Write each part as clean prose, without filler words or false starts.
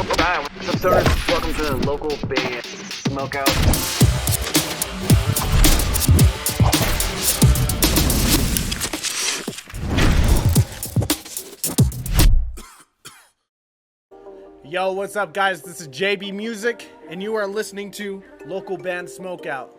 Hi, what's up, stoners? Welcome to the local band Smokeout. Yo, what's up, guys? This is JB Music, and you are listening to local band Smokeout.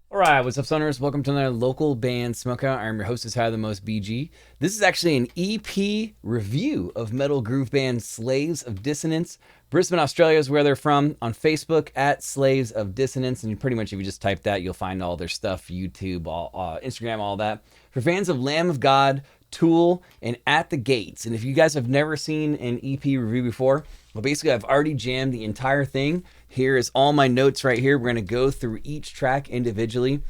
Alright, what's up, stoners? Welcome to another local band Smokeout. I'm your host, is Higher the Most BG. This is actually an EP review of metal groove band Slaves of Dissonance. Brisbane, Australia is where they're from. On Facebook at Slaves of Dissonance, and pretty much if you just type that, you'll find all their stuff, YouTube, Instagram, all that. For fans of Lamb of God, Tool, and At the Gates. And if you guys have never seen an EP review before, well, basically I've already jammed the entire thing. Here is all my notes right here. We're going to go through each track individually.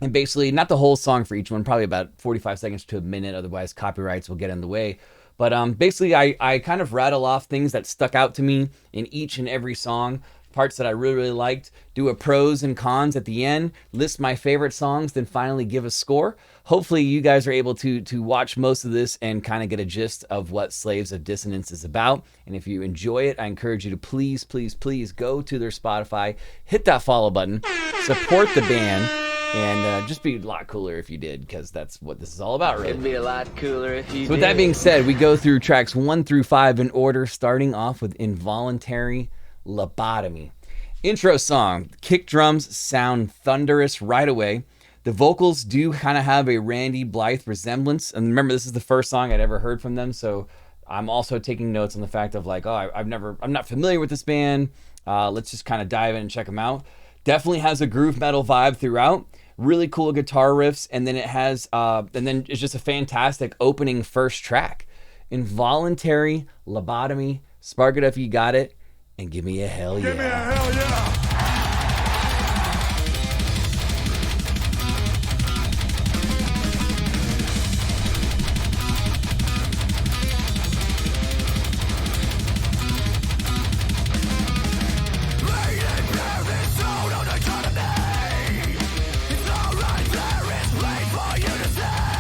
And basically, not the whole song for each one, probably about 45 seconds to a minute, otherwise copyrights will get in the way. But basically, I kind of rattle off things that stuck out to me in each and every song, parts that I really, really liked, do a pros and cons at the end, list my favorite songs, then finally give a score. Hopefully you guys are able to watch most of this and kind of get a gist of what Slaves of Dissonance is about. And if you enjoy it, I encourage you to please, please, please go to their Spotify, hit that follow button, support the band, and just be a lot cooler if you did, because that's what this is all about, really. It'd be a lot cooler if you So with that being said, we go through tracks 1 through 5 in order, starting off with Involuntary Lobotomy. Intro song. Kick drums sound thunderous right away. The vocals do kind of have a Randy Blythe resemblance. And remember, this is the first song I'd ever heard from them, so I'm also taking notes on the fact of like, oh, I'm not familiar with this band. Let's just kind of dive in and check them out. Definitely has a groove metal vibe throughout. Really cool guitar riffs, and then it has, and then it's just a fantastic opening first track. Involuntary Lobotomy. Spark it up if you got it, and give me a hell yeah. Give me a hell yeah.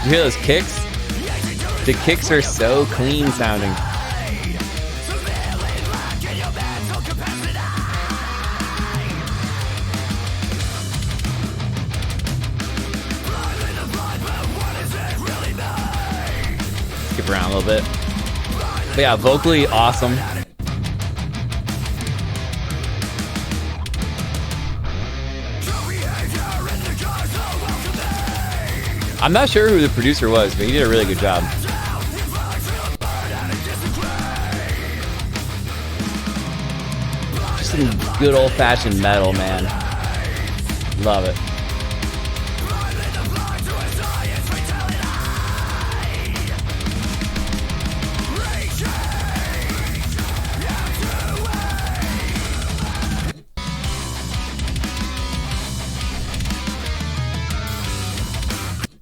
You hear those kicks? The kicks are so clean sounding. Skip around a little bit. But yeah, vocally awesome. I'm not sure who the producer was, but he did a really good job. Just some good old-fashioned metal, man. Love it.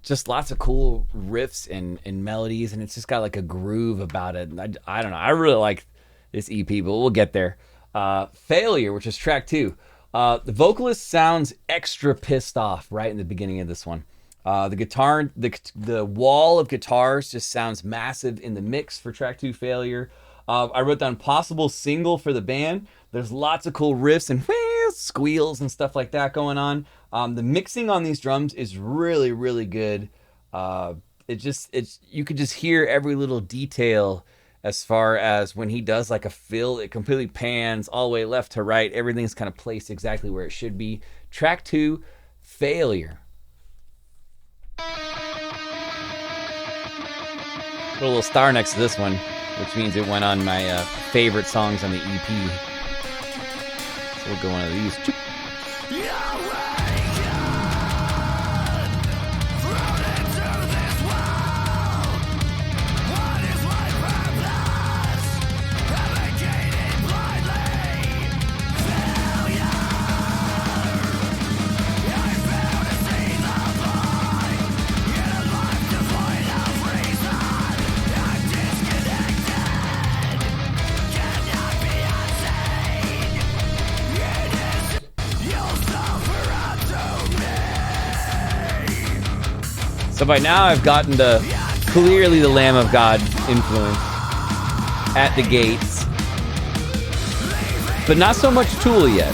Just lots of cool riffs and melodies, and it's just got like a groove about it. I don't know. I really like this EP, but we'll get there. Failure, which is track 2. The vocalist sounds extra pissed off right in the beginning of this one. The guitar, the wall of guitars just sounds massive in the mix for track 2, Failure. I wrote down possible single for the band. There's lots of cool riffs and squeals and stuff like that going on. The mixing on these drums is really, really good. You could just hear every little detail as far as when he does like a fill, it completely pans all the way left to right. Everything's kind of placed exactly where it should be. Track 2, Failure. Put a little star next to this one, which means it went on my favorite songs on the EP. So we'll go one of these. So by now I've gotten to clearly the Lamb of God influence. at the gates, but not so much Tool yet.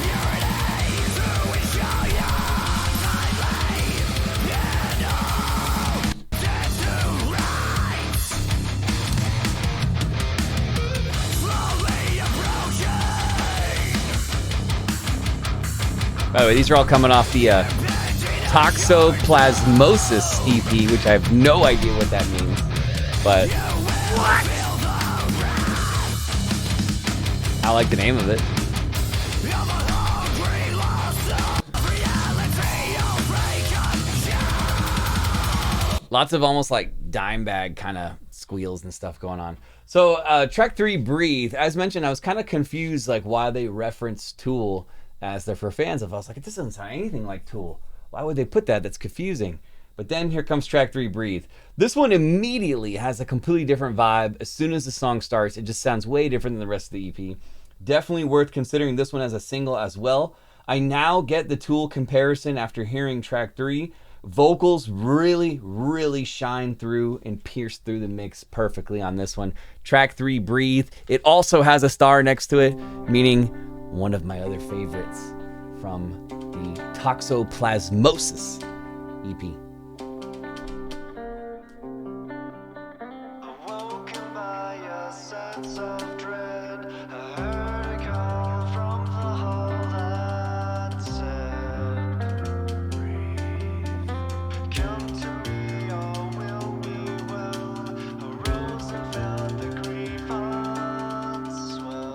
By the way, these are all coming off the Toxoplasmosis EP, which I have no idea what that means, but I like the name of it. Lots of almost like dime bag kind of squeals and stuff going on. So track 3, Breathe. As mentioned, I was kind of confused like why they reference Tool as they're for fans of. I was like, it doesn't sound anything like Tool. Why would they put that? That's confusing. But then here comes track 3, Breathe. This one immediately has a completely different vibe. As soon as the song starts, it just sounds way different than the rest of the EP. Definitely worth considering this one as a single as well. I now get the Tool comparison after hearing track 3. Vocals really shine through and pierce through the mix perfectly on this one. Track 3, Breathe. It also has a star next to it, meaning one of my other favorites from the Toxoplasmosis EP. Awoken by a sense of dread, I heard a call from the hall that said, breathe, come to me, all will be well. I rose and found the grief unswell.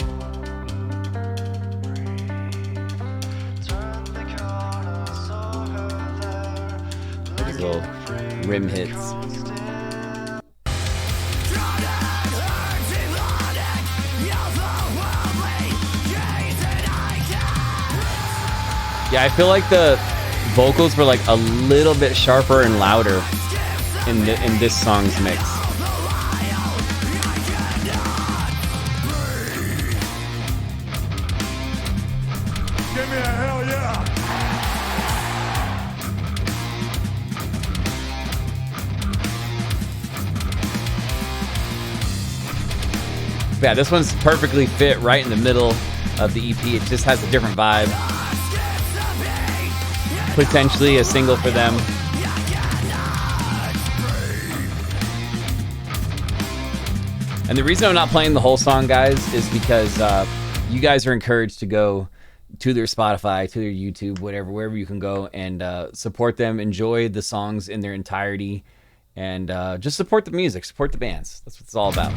Turned the corner, saw her there. These little rim hits. Yeah, I feel like the vocals were like a little bit sharper and louder in this song's mix. Give me a hell yeah! Yeah, this one's perfectly fit right in the middle of the EP. It just has a different vibe. Potentially a single for them. And the reason I'm not playing the whole song, guys, is because you guys are encouraged to go to their Spotify, to their YouTube, whatever, wherever you can go and support them, enjoy the songs in their entirety, and just support the music, support the bands. That's what it's all about.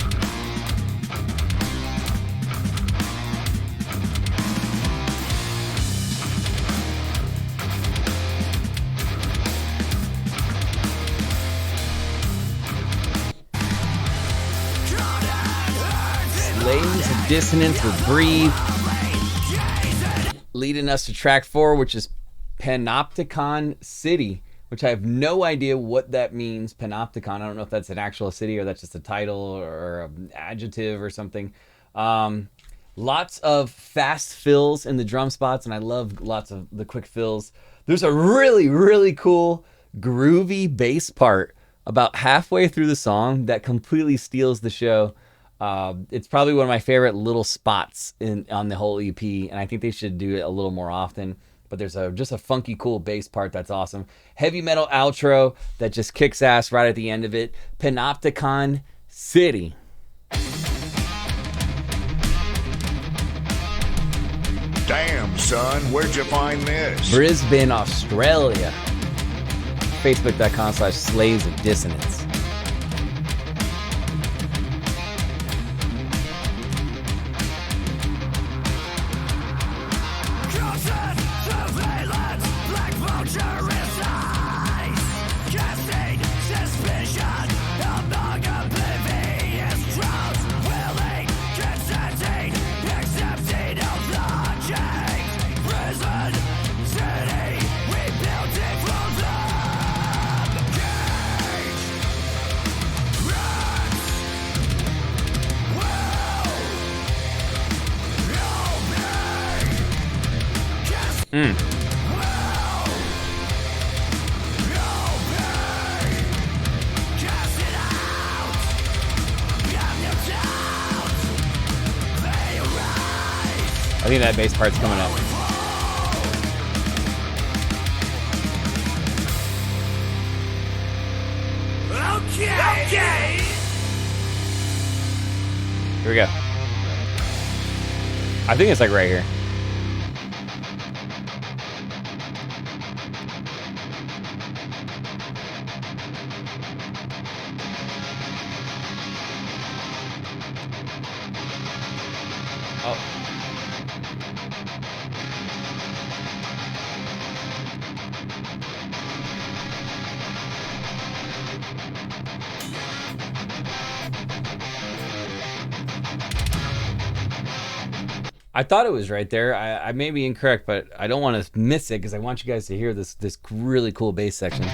Slaves of Dissonance with Breathe, leading us to track 4, which is Panopticon City, which I have no idea what that means. Panopticon, I don't know if that's an actual city or that's just a title or an adjective or something. Lots of fast fills in the drum spots, and I love lots of the quick fills. There's a really cool groovy bass part about halfway through the song that completely steals the show. It's probably one of my favorite little spots on the whole EP, and I think they should do it a little more often. But there's just a funky, cool bass part that's awesome. Heavy metal outro that just kicks ass right at the end of it. Panopticon City. Damn, son, where'd you find this? Brisbane, Australia. Facebook.com/Slaves of Dissonance. think that bass part's coming up. Okay. Here we go. I think it's like right here. Oh. I thought it was right there. I may be incorrect, but I don't want to miss it because I want you guys to hear this really cool bass section.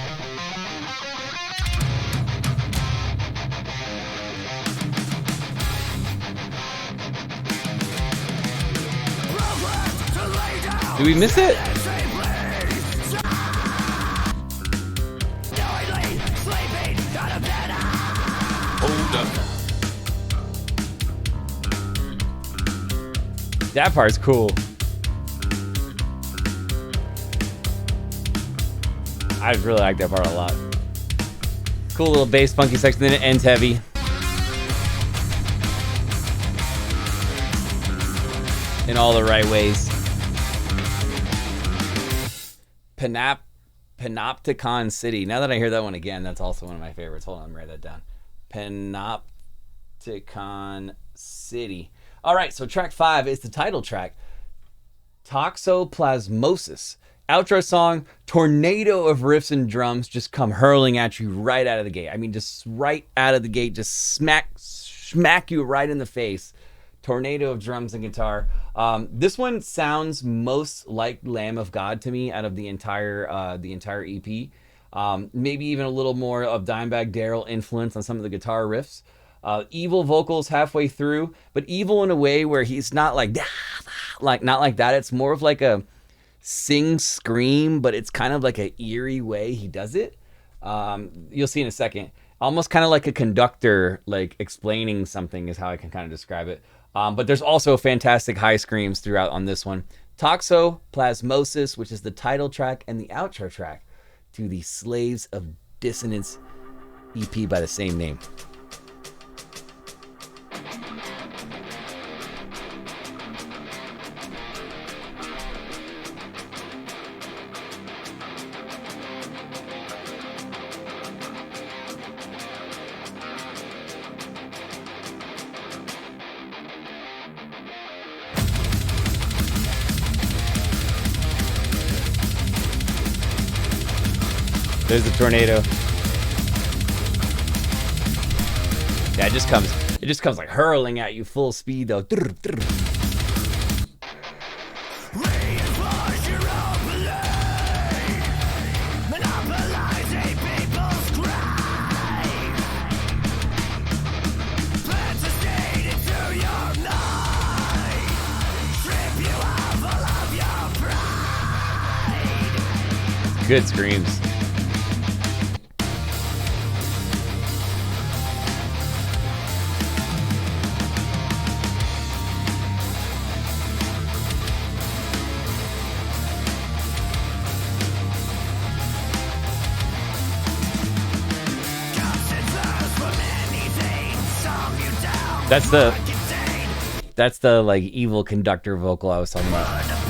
Did we miss it? Hold up. That part's cool. I really like that part a lot. Cool little bass funky section, then it ends heavy. In all the right ways. Panopticon City. Now that I hear that one again, that's also one of my favorites. Hold on, let me write that down. Panopticon City. All right, so track 5 is the title track, Toxoplasmosis. Outro song, tornado of riffs and drums just come hurling at you right out of the gate. I mean, just right out of the gate, just smack you right in the face. Tornado of drums and guitar. This one sounds most like Lamb of God to me out of the entire EP. Maybe even a little more of Dimebag Darrell influence on some of the guitar riffs. Evil vocals halfway through, but evil in a way where he's not like not like that. It's more of like a sing scream, but it's kind of like an eerie way he does it. You'll see in a second. Almost kind of like a conductor, like explaining something is how I can kind of describe it. But there's also fantastic high screams throughout on this one. Toxoplasmosis, which is the title track and the outro track to the Slaves of Dissonance EP by the same name. There's the tornado. Yeah, it just comes like hurling at you full speed though. Good screams. That's the like evil conductor vocal I was talking about.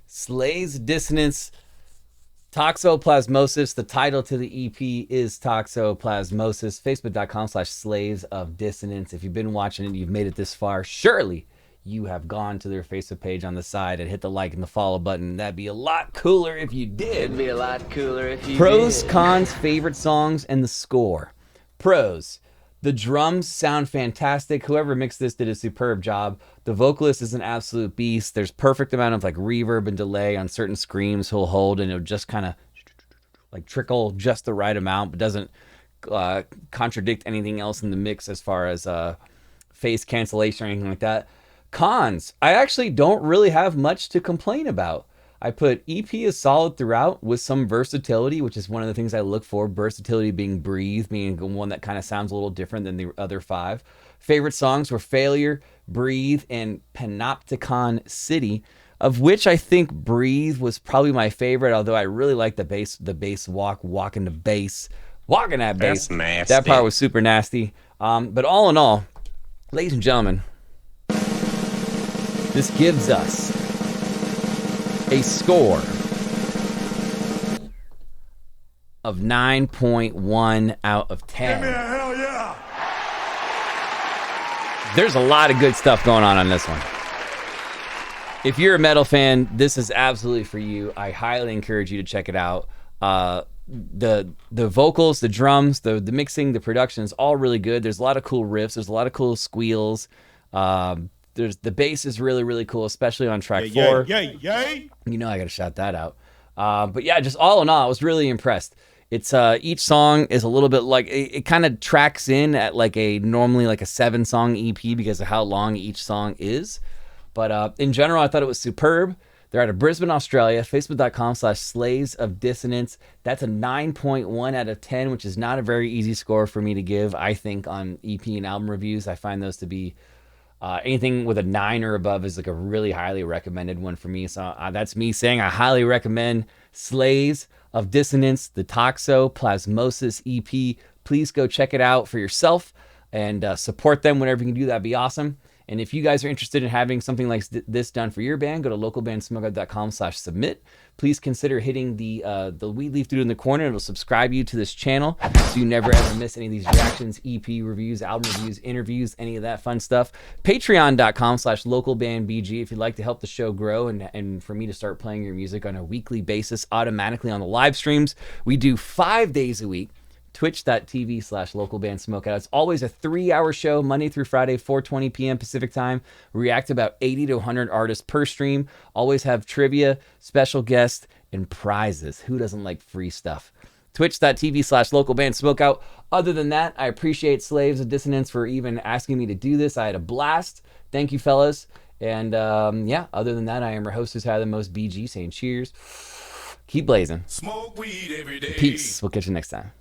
Slaves Dissonance, Toxoplasmosis. The title to the EP is Toxoplasmosis. Facebook.com/Slaves of Dissonance. If you've been watching it, you've made it this far. Surely you have gone to their Facebook page on the side and hit the like and the follow button. That'd be a lot cooler if you did. It'd be a lot cooler if you Pros, did. cons, favorite songs, and the score. Pros. The drums sound fantastic. Whoever mixed this did a superb job. The vocalist is an absolute beast. There's perfect amount of like reverb and delay on certain screams he'll hold, and it'll just kind of like trickle just the right amount, but doesn't contradict anything else in the mix as far as phase cancellation or anything like that. Cons. I actually don't really have much to complain about. I put EP is solid throughout with some versatility, which is one of the things I look for. Versatility being Breathe, being one that kind of sounds a little different than the other 5. Favorite songs were Failure, Breathe, and Panopticon City, of which I think Breathe was probably my favorite, although I really like the bass walking the bass, walking that bass. That's nasty. That part was super nasty. But all in all, ladies and gentlemen, this gives us a score of 9.1 out of 10. Hell yeah! There's a lot of good stuff going on this one. If you're a metal fan, this is absolutely for you. I highly encourage you to check it out. The vocals, the drums, the mixing, the production is all really good. There's a lot of cool riffs. There's a lot of cool squeals. There's the bass is really, really cool, especially on track 4. Yay! You know I gotta shout that out. But yeah, just all in all, I was really impressed. It's each song is a little bit like it kind of tracks in at like normally like a 7-song EP because of how long each song is. But in general, I thought it was superb. They're out of Brisbane, Australia. Facebook.com/Slaves of Dissonance. That's a 9.1 out of 10, which is not a very easy score for me to give, I think, on EP and album reviews. I find those to be anything with a 9 or above is like a really highly recommended one for me. So that's me saying I highly recommend Slaves of Dissonance, the Toxoplasmosis EP. Please go check it out for yourself and support them whenever you can do. That'd be awesome. And if you guys are interested in having something like this done for your band, go to localbandsmokeout.com/submit. Please consider hitting the weed leaf dude in the corner. It'll subscribe you to this channel so you never ever miss any of these reactions, EP reviews, album reviews, interviews, any of that fun stuff. Patreon.com/localbandbg if you'd like to help the show grow and for me to start playing your music on a weekly basis automatically on the live streams. We do 5 days a week. Twitch.tv/localbandsmokeout. It's always a 3-hour show, Monday through Friday, 4:20 p.m. Pacific time. We react to about 80 to 100 artists per stream. Always have trivia, special guests, and prizes. Who doesn't like free stuff? Twitch.tv/localbandsmokeout. Other than that, I appreciate Slaves of Dissonance for even asking me to do this. I had a blast. Thank you, fellas. And yeah, other than that, I am your host who's had the most BG saying cheers. Keep blazing. Smoke weed every day. Peace. We'll catch you next time.